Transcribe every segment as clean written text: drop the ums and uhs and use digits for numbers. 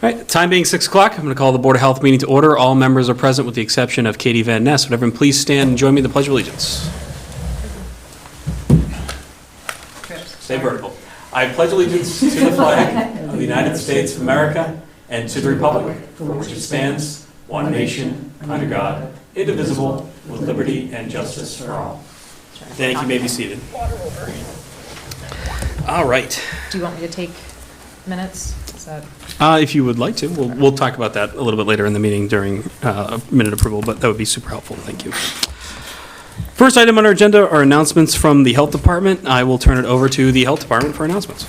All right, time being 6 o'clock, I'm going to call the Board of Health meeting to order. All members are present with the exception of Katie Van Ness. Would everyone please stand and join me in the Pledge of Allegiance? Stay vertical. I pledge allegiance to the flag of the United States of America and to the republic for which it stands, one nation, under God, indivisible, with liberty and justice for all. Thank you. You may be seated. All right. Do you want me to take minutes? Is that... If you would like to, we'll talk about that a little bit later in the meeting during minute approval, but that would be super helpful. Thank you. First item on our agenda are announcements from the Health Department. I will turn it over to the Health Department for announcements.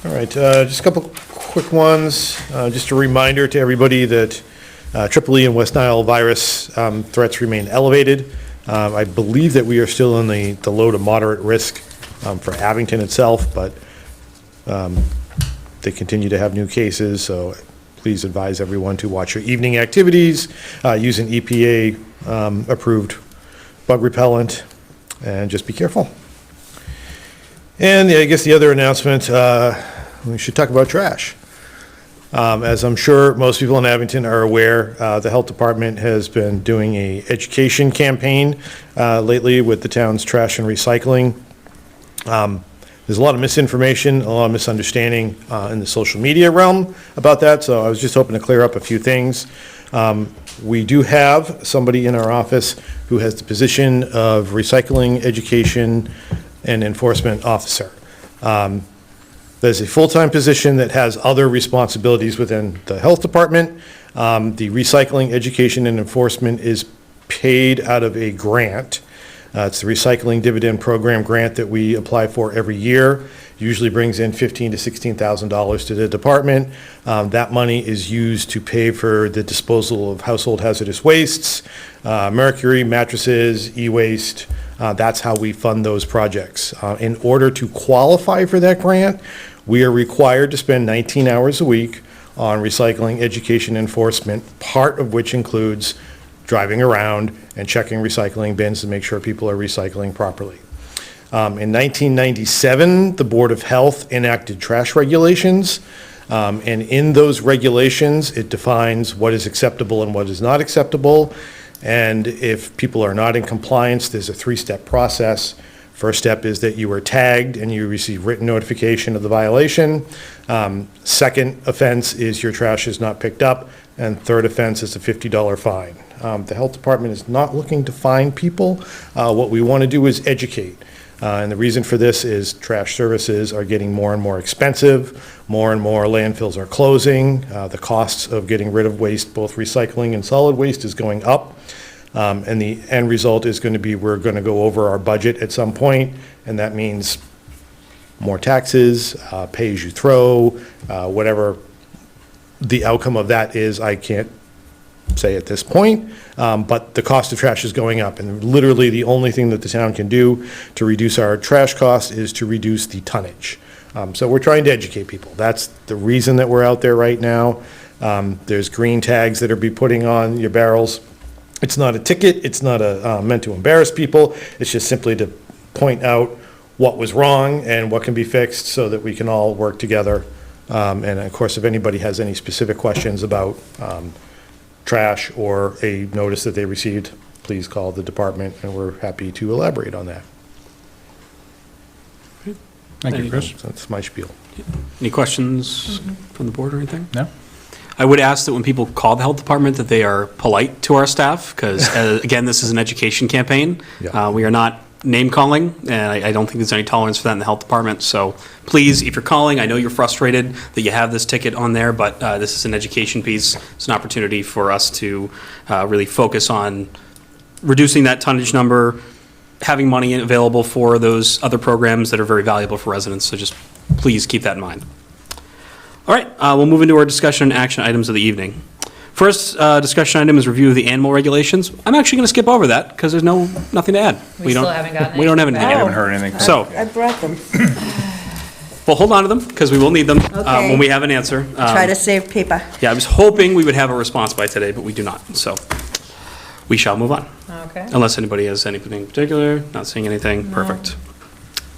All right, just a couple quick ones. Just a reminder to everybody that EEE and West Nile virus threats remain elevated. I believe that we are still in the low to moderate risk for Abington itself, but they continue to have new cases, so please advise everyone to watch your evening activities, use an EPA approved bug repellent, and just be careful. And I guess the other announcement, we should talk about trash. As I'm sure most people in Abington are aware, the Health Department has been doing a education campaign lately with the town's trash and recycling. There's a lot of misinformation, a lot of misunderstanding in the social media realm about that, so I was just hoping to clear up a few things. We do have somebody in our office who has the position of Recycling Education and Enforcement Officer. There's a full-time position that has other responsibilities within the Health Department. The Recycling Education and Enforcement is paid out of a grant. It's the Recycling Dividend Program grant that we apply for every year. Usually brings in $15,000 to $16,000 to the department. That money is used to pay for the disposal of household hazardous wastes, mercury, mattresses, e-waste. That's how we fund those projects. In order to qualify for that grant, we are required to spend 19 hours a week on recycling education enforcement, part of which includes driving around and checking recycling bins to make sure people are recycling properly. In 1997, the Board of Health enacted trash regulations, and in those regulations, it defines what is acceptable and what is not acceptable. And if people are not in compliance, there's a 3-step process. First step is that you are tagged and you receive written notification of the violation. Second offense is your trash is not picked up. And third offense is a $50 fine. The Health Department is not looking to fine people. What we want to do is educate. And the reason for this is trash services are getting more and more expensive. More and more landfills are closing. The costs of getting rid of waste, both recycling and solid waste, is going up. And the end result is going to be we're going to go over our budget at some point, and that means more taxes, pay as you throw, whatever the outcome of that is, I can't say at this point, but the cost of trash is going up, and literally the only thing that the town can do to reduce our trash costs is to reduce the tonnage. So we're trying to educate people. That's the reason that we're out there right now. There's green tags that are be putting on your barrels. It's not a ticket. It's not meant to embarrass people. It's just simply to point out what was wrong and what can be fixed so that we can all work together. And of course, if anybody has any specific questions about trash or a notice that they received, please call the department and we're happy to elaborate on that. Thank you, Chris. That's my spiel. Any questions from the board or anything? No? I would ask that when people call the Health Department that they are polite to our staff, because again, this is an education campaign. Yeah. We are not name calling, and I don't think there's any tolerance for that in the Health Department. So please, if you're calling, I know you're frustrated that you have this ticket on there, but this is an education piece. It's an opportunity for us to really focus on reducing that tonnage number, having money available for those other programs that are very valuable for residents. So just please keep that in mind. All right, we'll move into our discussion and action items of the evening. First discussion item is review of the animal regulations. I'm actually going to skip over that because there's nothing to add. We still haven't gotten We don't have anything. I yet. haven't heard anything. So, I brought them. well, hold on to them because we will need them Okay. when we have an answer. Try to save paper. Yeah, I was hoping we would have a response by today, but we do not. So we shall move on. Okay. Unless anybody has anything in particular. Not seeing anything. Perfect.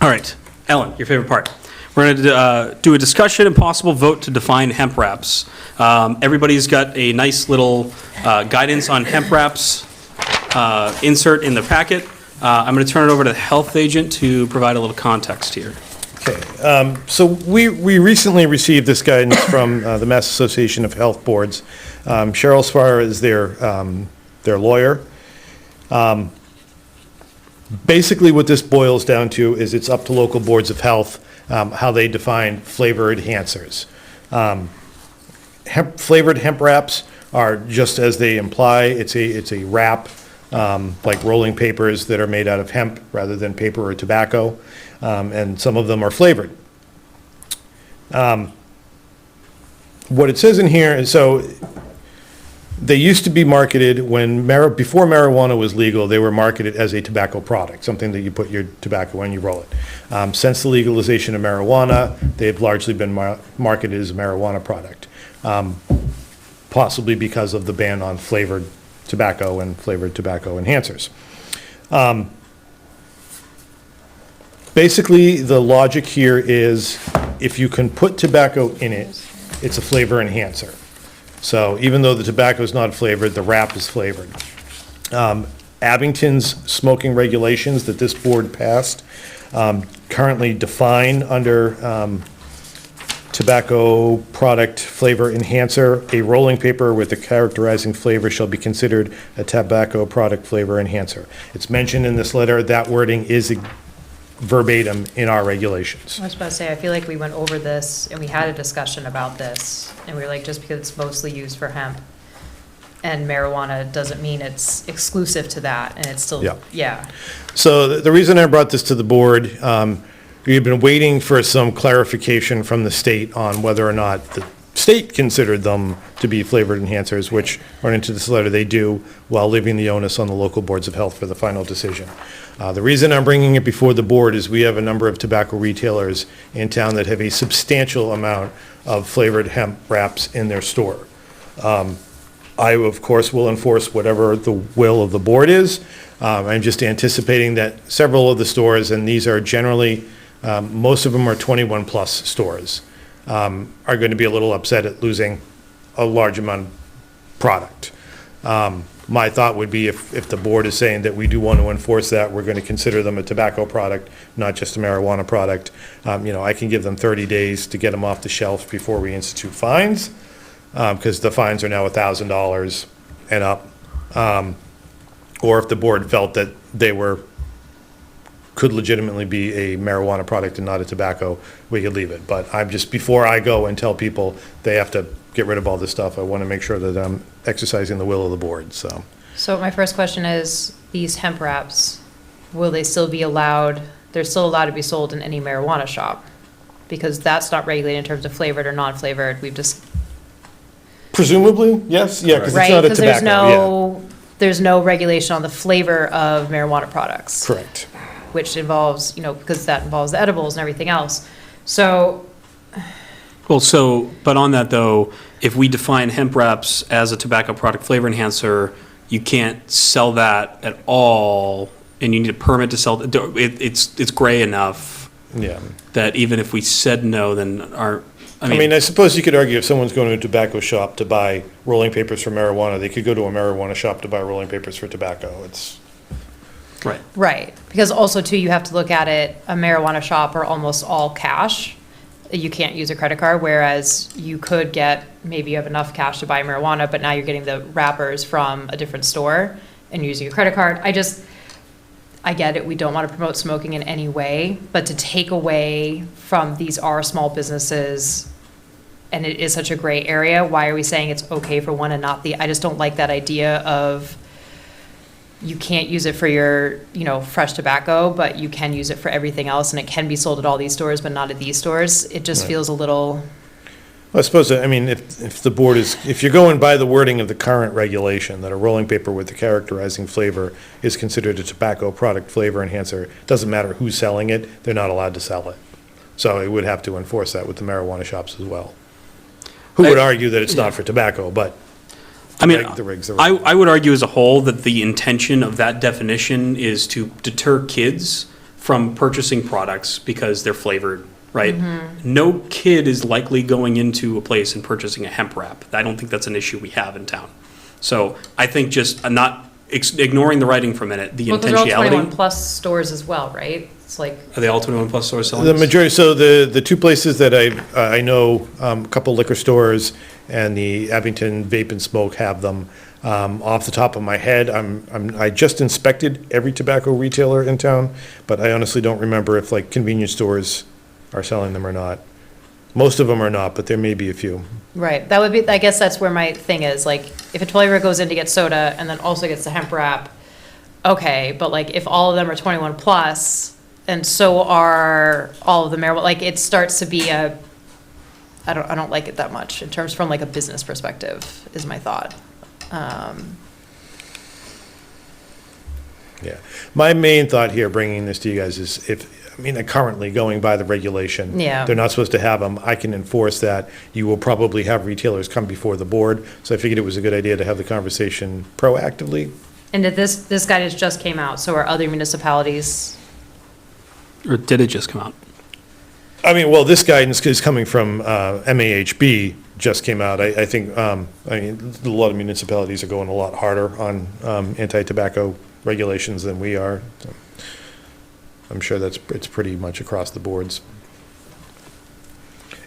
All right, Ellen, your favorite part. We're going to do a discussion and possible vote to define hemp wraps. Everybody's got a nice little guidance on hemp wraps insert in the packet. I'm going to turn it over to the health agent to provide a little context here. Okay, so we recently received this guidance from the Mass Association of Health Boards. Cheryl Spar is their lawyer. Basically, what this boils down to is it's up to local boards of health how they define flavor enhancers. Flavored hemp wraps are just as they imply. It's a wrap, like rolling papers that are made out of hemp rather than paper or tobacco, and some of them are flavored. What it says in here is, so they used to be marketed before marijuana was legal, they were marketed as a tobacco product, something that you put your tobacco in, you roll it. Since the legalization of marijuana, they've largely been marketed as a marijuana product, possibly because of the ban on flavored tobacco and flavored tobacco enhancers. Basically, the logic here is if you can put tobacco in it, it's a flavor enhancer. So even though the tobacco is not flavored, the wrap is flavored. Abington's smoking regulations that this board passed currently define under tobacco product flavor enhancer, a rolling paper with a characterizing flavor shall be considered a tobacco product flavor enhancer. It's mentioned in this letter, that wording is verbatim in our regulations. I was about to say, I feel like we went over this and we had a discussion about this, and we were like, just because it's mostly used for hemp and marijuana doesn't mean it's exclusive to that, and it's still, Yeah. yeah. So the reason I brought this to the board, we've been waiting for some clarification from the state on whether or not the state considered them to be flavored enhancers, which, according to this letter, they do, while leaving the onus on the local boards of health for the final decision. The reason I'm bringing it before the board is we have a number of tobacco retailers in town that have a substantial amount of flavored hemp wraps in their store. I, of course, will enforce whatever the will of the board is. I'm just anticipating that several of the stores, and these are generally, most of them are 21-plus stores, are going to be a little upset at losing a large amount of product. My thought would be if the board is saying that we do want to enforce that, we're going to consider them a tobacco product, not just a marijuana product. I can give them 30 days to get them off the shelf before we institute fines, because the fines are now $1,000 and up. Or if the board felt that they could legitimately be a marijuana product and not a tobacco, we could leave it. But before I go and tell people they have to get rid of all this stuff, I want to make sure that I'm exercising the will of the board, so. So my first question is, these hemp wraps, will they still be allowed, they're still allowed to be sold in any marijuana shop? Because that's not regulated in terms of flavored or non-flavored, we've just, Presumably, yes, yeah, because it's right? not a Because there's tobacco, there's no regulation on the flavor of marijuana products. Correct. Which involves, because that involves the edibles and everything else. So, Well, but on that though, if we define hemp wraps as a tobacco product flavor enhancer, you can't sell that at all, and you need a permit to sell. It's gray enough Yeah. that even if we said no, then I suppose you could argue if someone's going to a tobacco shop to buy rolling papers for marijuana, they could go to a marijuana shop to buy rolling papers for tobacco. right. right, because also too, you have to look at it, a marijuana shop are almost all cash. You can't use a credit card, whereas you could maybe you have enough cash to buy marijuana, but now you're getting the wrappers from a different store and using a credit card. I get it, we don't want to promote smoking in any way, but to take away from these are small businesses, and it is such a gray area, why are we saying it's okay for one and not the, I just don't like that idea of you can't use it for your, fresh tobacco, but you can use it for everything else, and it can be sold at all these stores, but not at these stores. It just Right. feels a little, I suppose, if the board if you're going by the wording of the current regulation, that a rolling paper with the characterizing flavor is considered a tobacco product flavor enhancer, it doesn't matter who's selling it, they're not allowed to sell it. So it would have to enforce that with the marijuana shops as well. Who would argue that it's not for tobacco, but I mean, the regs are- I would argue as a whole that the intention of that definition is to deter kids from purchasing products because they're flavored right? No kid is likely going into a place and purchasing a hemp wrap. I don't think that's an issue we have in town. So I think just not ignoring the writing for a minute, the Well, they're all 21 intentionality. plus stores as well, right? It's like, Are they all 21 plus stores selling The this? majority, so the two places that I know, a couple liquor stores and the Abington Vape and Smoke have them. Off the top of my head, I just inspected every tobacco retailer in town, but I honestly don't remember if like convenience stores are selling them or not. Most of them are not, but there may be a few. right, that would be, I guess that's where my thing is, like, if a 12-year-old goes in to get soda and then also gets the hemp wrap, okay, but like, if all of them are 21 plus, and so are all of the marijuana, like, it starts to be I don't like it that much, in terms from like a business perspective, is my thought. Yeah. My main thought here, bringing this to you guys, is currently going by the regulation. Yeah. They're not supposed to have them. I can enforce that. You will probably have retailers come before the board. So I figured it was a good idea to have the conversation proactively. And did this guidance just came out, so are other municipalities, Or did it just come out? Well, this guidance is coming from MAHB, just came out. I think, a lot of municipalities are going a lot harder on anti-tobacco regulations than we are. So I'm sure it's pretty much across the boards.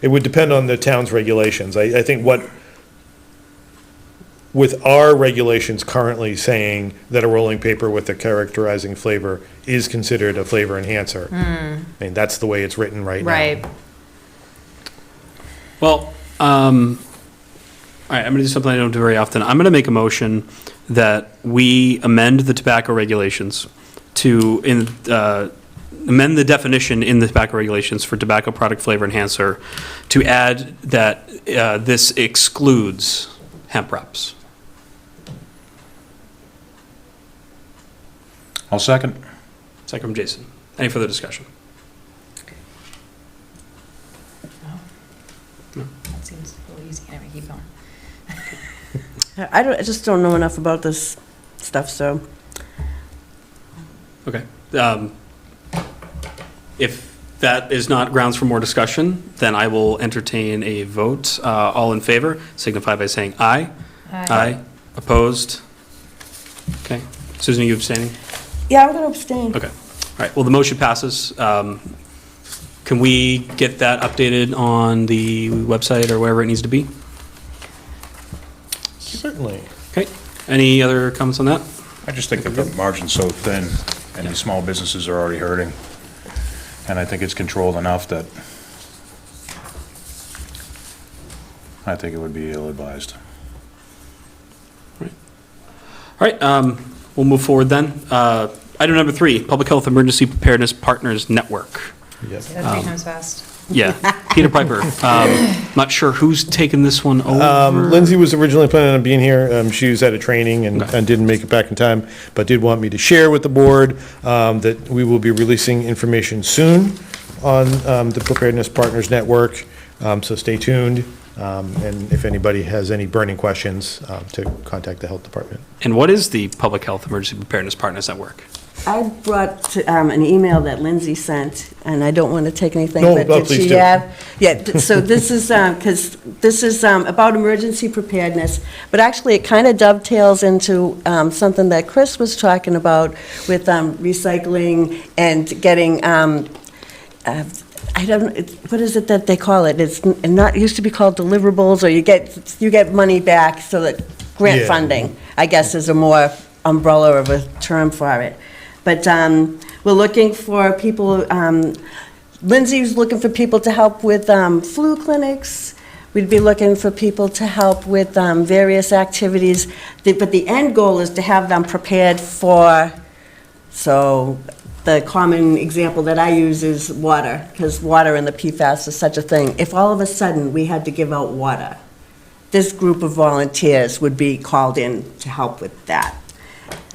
It would depend on the town's regulations. I think with our regulations currently saying that a rolling paper with a characterizing flavor is considered a flavor enhancer. That's the way it's written right now. right? Well, all right, I'm going to do something I don't do very often. I'm going to make a motion that we amend the tobacco regulations to amend the definition in the tobacco regulations for tobacco product flavor enhancer to add that this excludes hemp wraps. I'll second. Second from Jason. Any further discussion? That seems a little easy, anyway, keep going. I just don't know enough about this stuff, so. Okay. If that is not grounds for more discussion, then I will entertain a vote. All in favor, signify by saying aye. Aye. Opposed? Okay. Susan, are you abstaining? Yeah, I'm going to abstain. Okay. All right. Well, the motion passes. Can we get that updated on the website or wherever it needs to be? Certainly. Okay. Any other comments on that? I just think that the margin's so thin, and these small businesses are already hurting. And I think it's controlled enough that I think it would be ill-advised. All right. We'll move forward then. Item number 3, Public Health Emergency Preparedness Partners Network. Yes. Say that 3 times fast. Yeah, Peter Piper. Not sure who's taken this one over. Lindsay was originally planning on being here. She was at a training and didn't make it back in time, but did want me to share with the board that we will be releasing information soon on the Preparedness Partners Network, so stay tuned. And if anybody has any burning questions, to contact the health department. And what is the Public Health Emergency Preparedness Partners Network? I brought an email that Lindsay sent, and I don't want to take anything. No, but no, did please she do. have? Yeah, so this is, because this is about emergency preparedness, but actually it kind of dovetails into something that Chris was talking about with recycling and getting, I don't, what is it that they call it? It's not, it used to be called deliverables, or you get money back, so that grant Yeah. funding, I guess, is a more umbrella of a term for it. But we're looking for people, Lindsay's looking for people to help with flu clinics. We'd be looking for people to help with various activities. But the end goal is to have them prepared for, so the common example that I use is water, because water and the PFAS is such a thing. If all of a sudden we had to give out water, this group of volunteers would be called in to help with that.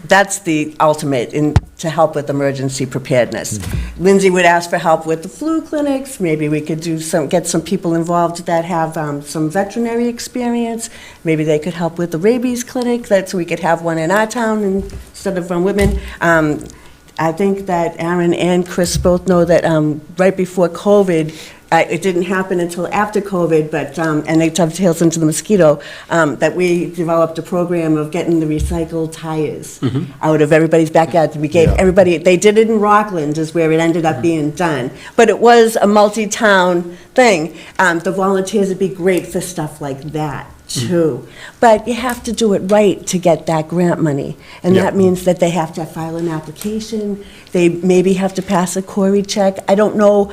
That's the ultimate, to help with emergency preparedness. Lindsay would ask for help with the flu clinics. Maybe we could get some people involved that have some veterinary experience. Maybe they could help with the rabies clinic, so we could have one in our town instead of women. I think that Aaron and Chris both know that right before COVID, it didn't happen until after COVID, but, and it dovetails into the mosquito, that we developed a program of getting the recycled tires out of everybody's backyard. We gave Yeah. everybody, they did it in Rockland is where it ended up being done. But it was a multi-town thing. The volunteers would be great for stuff like that too. But you have to do it right to get that grant money. And Yeah. that means that they have to file an application, they maybe have to pass a query check. I don't know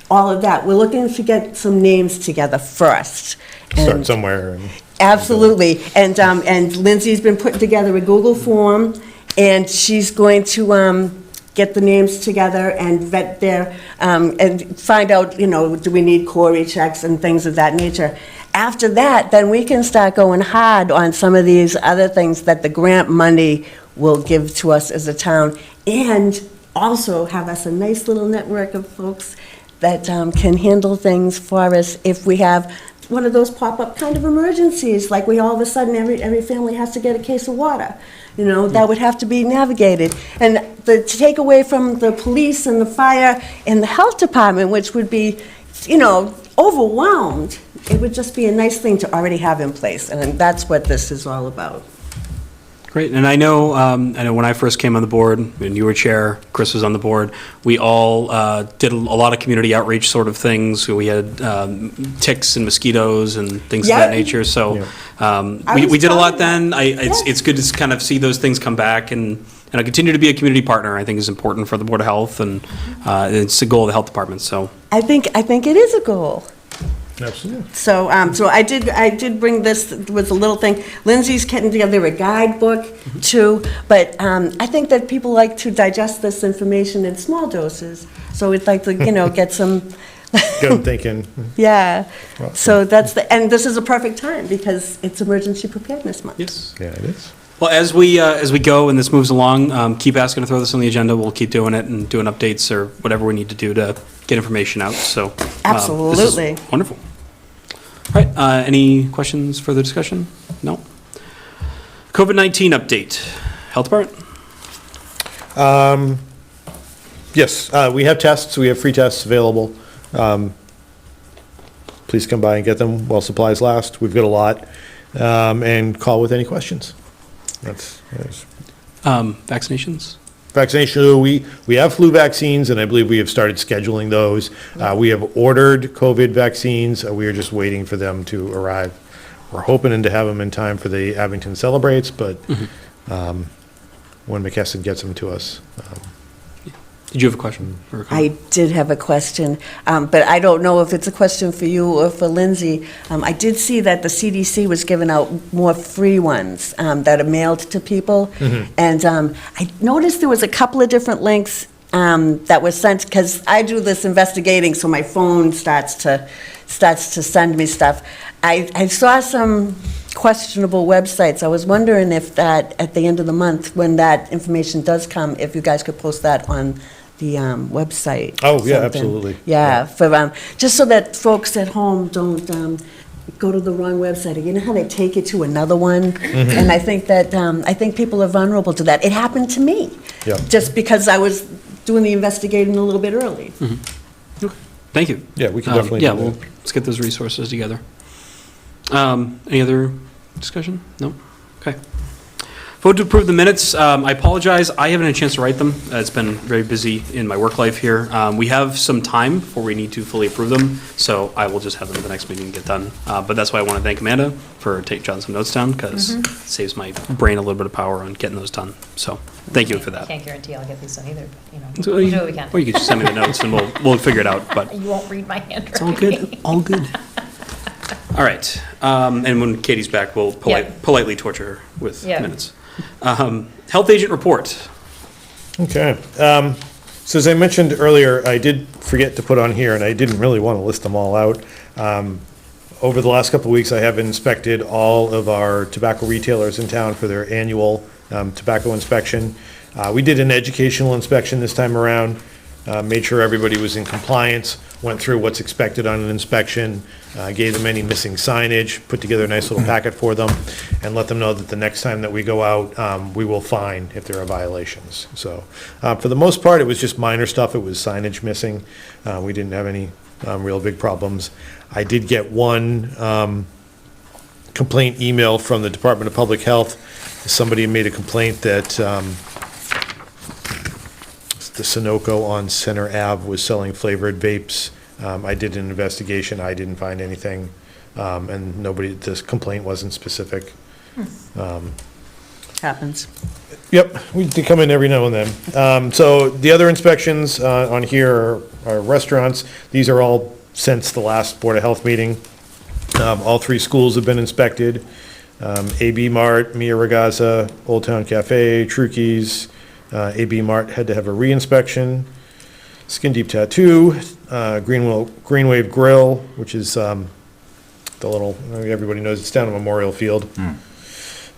all of that. We're looking to get some names together first. Start And- somewhere. And Absolutely. And Lindsay's been putting together a Google form, and she's going to get the names together and vet their, and find out, do we need query checks and things of that nature. After that, then we can start going hard on some of these other things that the grant money will give to us as a town, and also have us a nice little network of folks that can handle things for us if we have one of those pop-up kind of emergencies, like we all of a sudden, every family has to get a case of water. That would have to be navigated. And to take away from the police and the fire and the health department, which would be, overwhelmed, it would just be a nice thing to already have in place. And that's what this is all about. Great, and I know when I first came on the board, and you were chair, Chris was on the board, we all did a lot of community outreach sort of things. We had ticks and mosquitoes and things of that Yeah. nature, so I we was did a lot part of that. then. It's good to kind of see those things come back, and I continue to be a community partner, I think is important for the Board of Health, and it's a goal of the Health Department, so. I think it is a goal. Absolutely. So, so I did bring this, was a little thing. Lindsay's getting together a guidebook too, but I think that people like to digest this information in small doses. So we'd like to, get some, Get them thinking. yeah. So and this is a perfect time because it's Emergency Preparedness Month. Yes. Yeah, it is. Well, as we go and this moves along, keep asking to throw this on the agenda. We'll keep doing it and doing updates or whatever we need to do to get information out, so. This is Absolutely. wonderful. All right, any questions, further discussion? No? COVID-19 update. Health Department? Yes, we have tests. We have free tests available. Please come by and get them while supplies last. We've got a lot. And call with any questions. That's Vaccinations? vaccination. We have flu vaccines, and I believe we have started scheduling those. We have ordered COVID vaccines. We are just waiting for them to arrive. We're hoping to have them in time for the Abington Celebrates, but when McKesson gets them to us. Did you have a question? Or a comment? I did have a question, but I don't know if it's a question for you or for Lindsay. I did see that the CDC was giving out more free ones that are mailed to people. And I noticed there was a couple of different links that was sent, because I do this investigating, so my phone starts to send me stuff. I saw some questionable websites. I was wondering if that, at the end of the month, when that information does come, if you guys could post that on the website. Oh, yeah, something. absolutely. Yeah, for, just so that folks at home don't go to the wrong website. You know how they take you to another one? And I think that, I think people are vulnerable to that. It happened to me. Yeah. Just because I was doing the investigating a little bit early. Thank you. Yeah, we can definitely Yeah, do well, that. let's get those resources together. Any other discussion? No? Okay. Vote to approve the minutes. I apologize, I haven't had a chance to write them. It's been very busy in my work life here. We have some time before we need to fully approve them, so I will just have them at the next meeting and get done. But that's why I want to thank Amanda for jotting some notes down, because it saves my brain a little bit of power on getting those done. So, thank you for that. Can't guarantee I'll get these done either, but, So we'll do what we can. Or you could just send me the notes and we'll figure it out, but You won't read my handwriting. it's all good, all good. All right, and when Katie's back, we'll Yep. politely torture her with Yep. minutes. Health agent report. Okay. So as I mentioned earlier, I did forget to put on here, and I didn't really want to list them all out. Over the last couple of weeks, I have inspected all of our tobacco retailers in town for their annual tobacco inspection. We did an educational inspection this time around, made sure everybody was in compliance, went through what's expected on an inspection, gave them any missing signage, put together a nice little packet for them, and let them know that the next time that we go out, we will fine if there are violations. So, for the most part, it was just minor stuff. It was signage missing. We didn't have any real big problems. I did get one complaint email from the Department of Public Health. Somebody made a complaint that the Sunoco on Center Ave was selling flavored vapes. I did an investigation. I didn't find anything, and this complaint wasn't specific. Happens. Yep, they come in every now and then. So the other inspections on here are restaurants. These are all since the last Board of Health meeting. All 3 schools have been inspected. AB Mart, Mia Ragazza, Old Town Cafe, Trukey's. AB Mart had to have a re-inspection. Skin Deep Tattoo, Green Wave Grill, which is the little, everybody knows it's down at Memorial Field.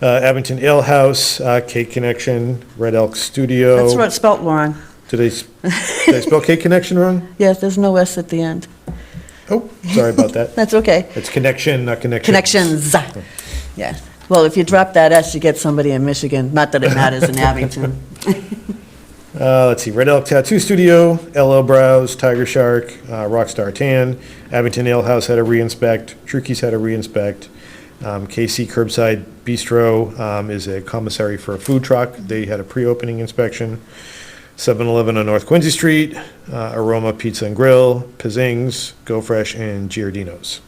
Abington Ale House, Cake Connection, Red Elk Studio. That's what it's spelt wrong. Did I spell Cake Connection wrong? Yes, there's no S at the end. Oh, sorry about that. That's okay. It's connection, not connection. Connections. Yeah. Well, if you drop that S, you get somebody in Michigan. Not that it matters in Abington. Let's see, Red Elk Tattoo Studio, LL Brows, Tiger Shark, Rockstar Tan, Abington Ale House had a re-inspect, Trukey's had a re-inspect, KC Curbside Bistro is a commissary for a food truck. They had a pre-opening inspection. 7-Eleven on North Quincy Street, Aroma Pizza and Grill, Pizzings, Go Fresh, and Giardino's.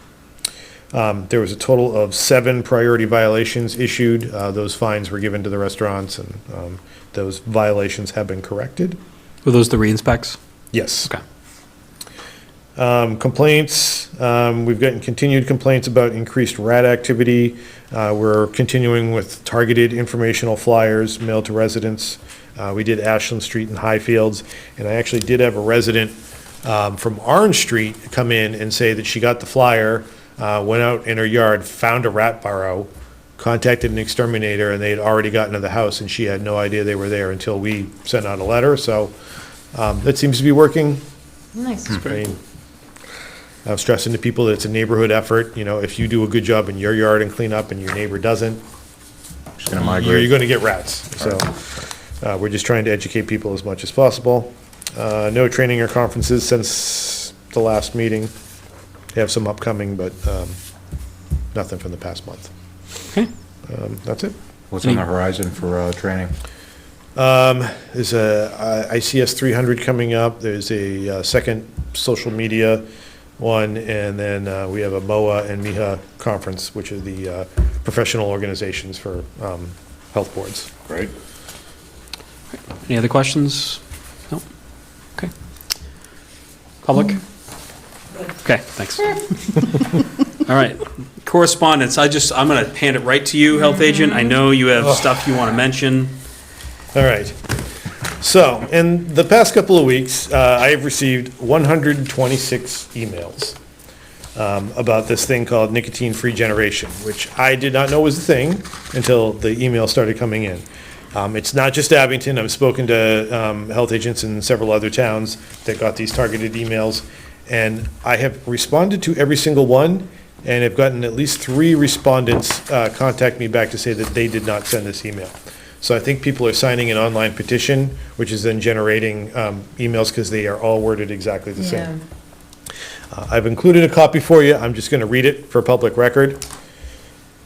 There was a total of 7 priority violations issued. Those fines were given to the restaurants, and those violations have been corrected. Were those the re-inspects? Yes. Okay. Complaints, we've gotten continued complaints about increased rat activity. We're continuing with targeted informational flyers mailed to residents. We did Ashland Street and Highfields, and I actually did have a resident from Orange Street come in and say that she got the flyer, went out in her yard, found a rat burrow, contacted an exterminator, and they had already gotten to the house, and she had no idea they were there until we sent out a letter. So that seems to be working. Nice. I mean, I'm stressing to people that it's a neighborhood effort. You know, if you do a good job in your yard and clean up and your neighbor doesn't, Just gonna you're migrate. going to get rats. So we're just trying to educate people as much as possible. No training or conferences since the last meeting. We have some upcoming, but nothing from the past month. Okay. That's it. What's on the horizon for training? There's a ICS 300 coming up. There's a second social media one, and then we have a MOA and MIHA conference, which are the professional organizations for health boards. Great. Any other questions? No? Okay. Public? Okay, thanks. All right. Correspondence, I'm going to hand it right to you, health agent. I know you have stuff you want to mention. All right. So, in the past couple of weeks, I have received 126 emails about this thing called nicotine-free generation, which I did not know was a thing until the email started coming in. It's not just Abington. I've spoken to health agents in several other towns that got these targeted emails, and I have responded to every single one, and have gotten at least 3 respondents contact me back to say that they did not send this email. So I think people are signing an online petition, which is then generating emails because they are all worded exactly the same. I've included a copy for you. I'm just going to read it for public record.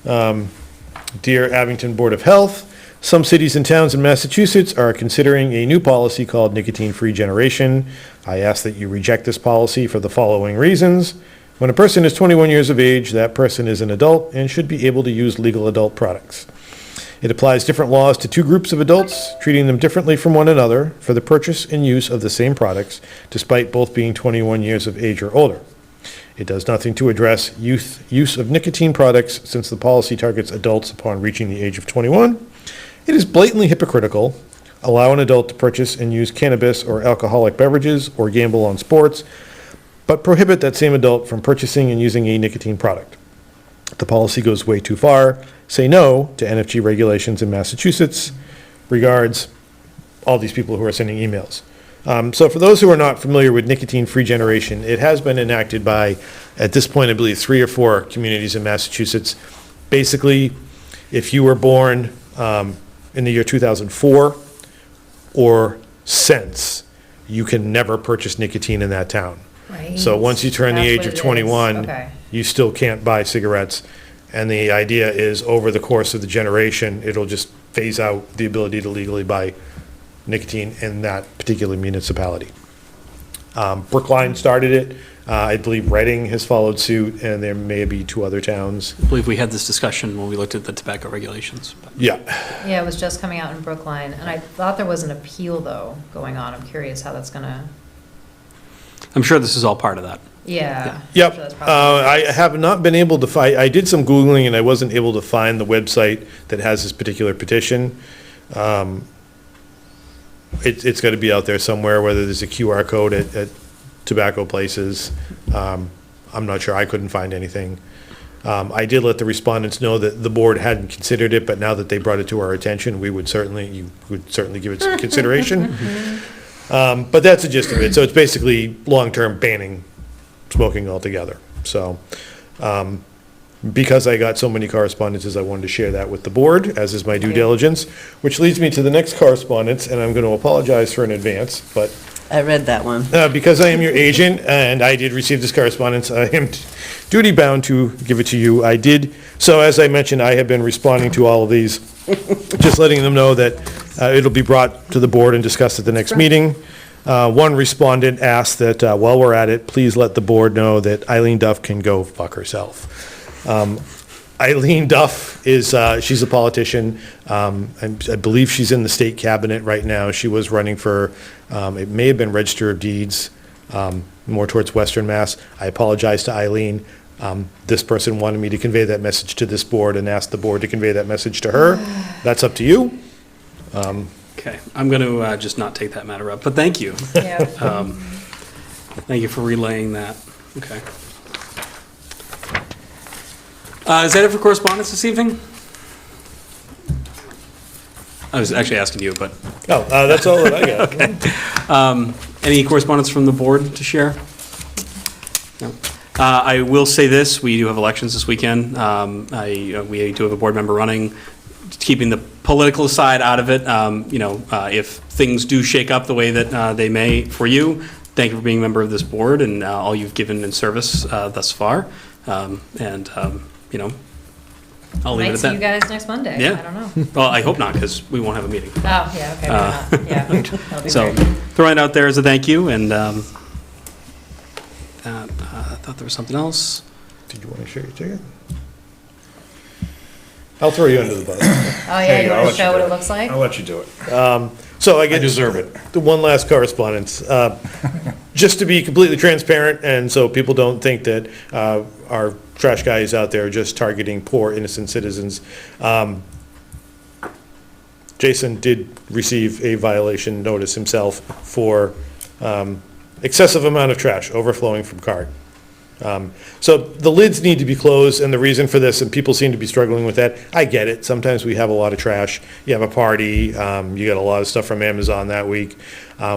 Dear Abington Board of Health, some cities and towns in Massachusetts are considering a new policy called nicotine-free generation. I ask that you reject this policy for the following reasons. When a person is 21 years of age, that person is an adult and should be able to use legal adult products. It applies different laws to 2 groups of adults, treating them differently from one another for the purchase and use of the same products, despite both being 21 years of age or older. It does nothing to address use of nicotine products since the policy targets adults upon reaching the age of 21. It is blatantly hypocritical. Allow an adult to purchase and use cannabis or alcoholic beverages or gamble on sports, but prohibit that same adult from purchasing and using a nicotine product. The policy goes way too far. Say no to NFG regulations in Massachusetts. Regards, all these people who are sending emails. So for those who are not familiar with nicotine-free generation, it has been enacted by, at this point, I believe 3 or 4 communities in Massachusetts. Basically, if you were born in the year 2004 or since, you can never purchase nicotine in that town. Right. So once you turn the That's age what of it is. 21, Okay. you still can't buy cigarettes. And the idea is, over the course of the generation, it'll just phase out the ability to legally buy nicotine in that particular municipality. Brookline started it. I believe Reading has followed suit, and there may be 2 other towns. I believe we had this discussion when we looked at the tobacco regulations. Yeah. Yeah, it was just coming out in Brookline, and I thought there was an appeal, though, going on. I'm curious how that's gonna, I'm sure this is all part of that. yeah. I'm Yep. sure that's probably- I have not been able to find, I did some Googling and I wasn't able to find the website that has this particular petition. It's got to be out there somewhere, whether there's a QR code at tobacco places. I'm not sure. I couldn't find anything. I did let the respondents know that the board hadn't considered it, but now that they brought it to our attention, you would certainly give it some consideration. But that's the gist of it. So it's basically long-term banning smoking altogether. So, because I got so many correspondences, I wanted to share that with the board, as is my due diligence, which leads me to the next correspondence, and I'm going to apologize for in advance, but I read that one. because I am your agent and I did receive this correspondence, I am duty-bound to give it to you. I did, so as I mentioned, I have been responding to all of these, just letting them know that it'll be brought to the board and discussed at the next meeting. One respondent asked that while we're at it, please let the board know that Eileen Duff can go fuck herself. Eileen Duff is, she's a politician. I believe she's in the state cabinet right now. She was running for, it may have been Register of Deeds, more towards Western Mass. I apologize to Eileen. This person wanted me to convey that message to this board and asked the board to convey that message to her. That's up to you. Okay, I'm going to just not take that matter up, but thank you. Yeah. Thank you for relaying that. Okay. Is that it for correspondence this evening? I was actually asking you, but Oh, that's all that I got. any correspondence from the board to share? No. I will say this, we do have elections this weekend. We do have a board member running, keeping the political side out of it. If things do shake up the way that they may for you, thank you for being a member of this board and all you've given in service thus far. I'll leave it Might at see that. you guys next Monday. Yeah. I don't know. Well, I hope not, because we won't have a meeting. Oh, yeah, okay, maybe not. Yeah, that'll be So, great. throwing it out there as a thank you, and I thought there was something else. Did you want to share your ticket? I'll throw you under the bus. Oh, yeah, Hey, you I'll want let to show you what do it it. looks like? I'll let you do it. So I I get deserve it. the one last correspondence. Just to be completely transparent, and so people don't think that our trash guy is out there just targeting poor innocent citizens. Jason did receive a violation notice himself for excessive amount of trash overflowing from cart. So the lids need to be closed, and the reason for this, and people seem to be struggling with that, I get it. Sometimes we have a lot of trash. You have a party, you got a lot of stuff from Amazon that week.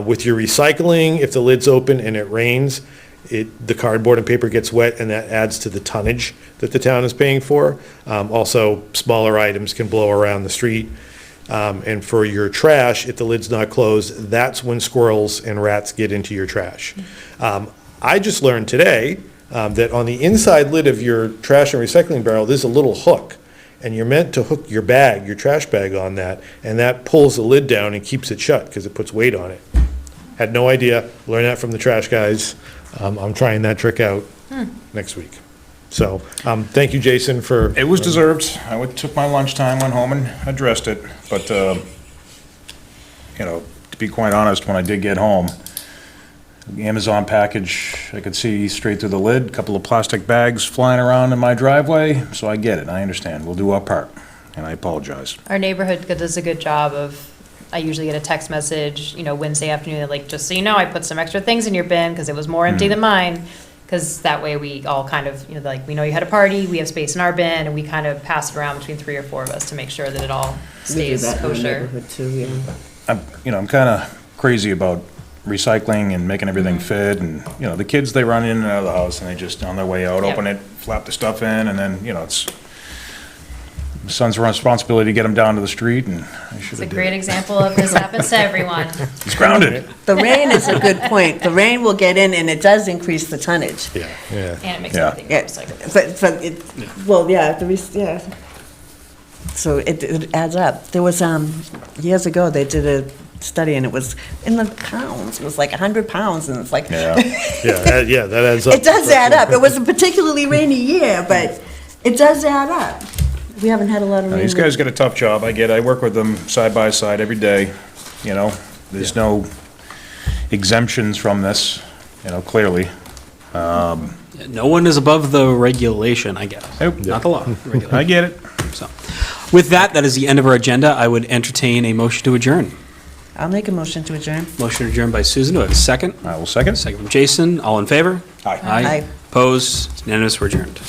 With your recycling, if the lid's open and it rains, the cardboard and paper gets wet, and that adds to the tonnage that the town is paying for. Also, smaller items can blow around the street. And for your trash, if the lid's not closed, that's when squirrels and rats get into your trash. I just learned today that on the inside lid of your trash and recycling barrel, there's a little hook. And you're meant to hook your bag, your trash bag on that, and that pulls the lid down and keeps it shut because it puts weight on it. Had no idea, learned that from the trash guys. I'm trying that trick out next week. So, thank you, Jason, for. It was deserved. Took my lunchtime, went home and addressed it, but, to be quite honest, when I did get home, the Amazon package, I could see straight through the lid, a couple of plastic bags flying around in my driveway, so I get it, I understand. We'll do our part, and I apologize. Our neighborhood does a good job of, I usually get a text message, Wednesday afternoon, like, just so you know, I put some extra things in your bin because it was more empty than mine. Because that way we all kind of, we know you had a party, we have space in our bin, and we kind of pass it around between 3 or 4 of us to make sure that it all We do stays that in our kosher. neighborhood too, yeah. I'm kind of crazy about recycling and making everything fit, and, the kids, they run in and out of the house, and they just, on their way out, Yep. open it, flap the stuff in, and then, it's son's responsibility to get him down to the street, and I should It's a have great did it. example of this happens to everyone. He's grounded. The rain is a good point. The rain will get in, and it does increase the tonnage. Yeah, yeah. And it makes Yeah. everything Yeah, more recyclable. but it, well, yeah, yeah. So it adds up. There was, years ago, they did a study, and it was in the pounds. It was like 100 pounds, and it's like, Yeah. Yeah, that adds up. it does add up. It was a particularly rainy year, but it does add up. We haven't had a lot of rain. These guys got a tough job, I get it. I work with them side by side every day, you know? There's no exemptions from this, you know, clearly. No one is above the regulation, I guess. Nope. Not the law. regulation. I get it. So, with that, that is the end of our agenda. I would entertain a motion to adjourn. I'll make a motion to adjourn. Motion adjourned by Susan. Do I have a second? I will second. Second from Jason. All in favor? Aye. Aye. Opposed? It's unanimous. We're adjourned.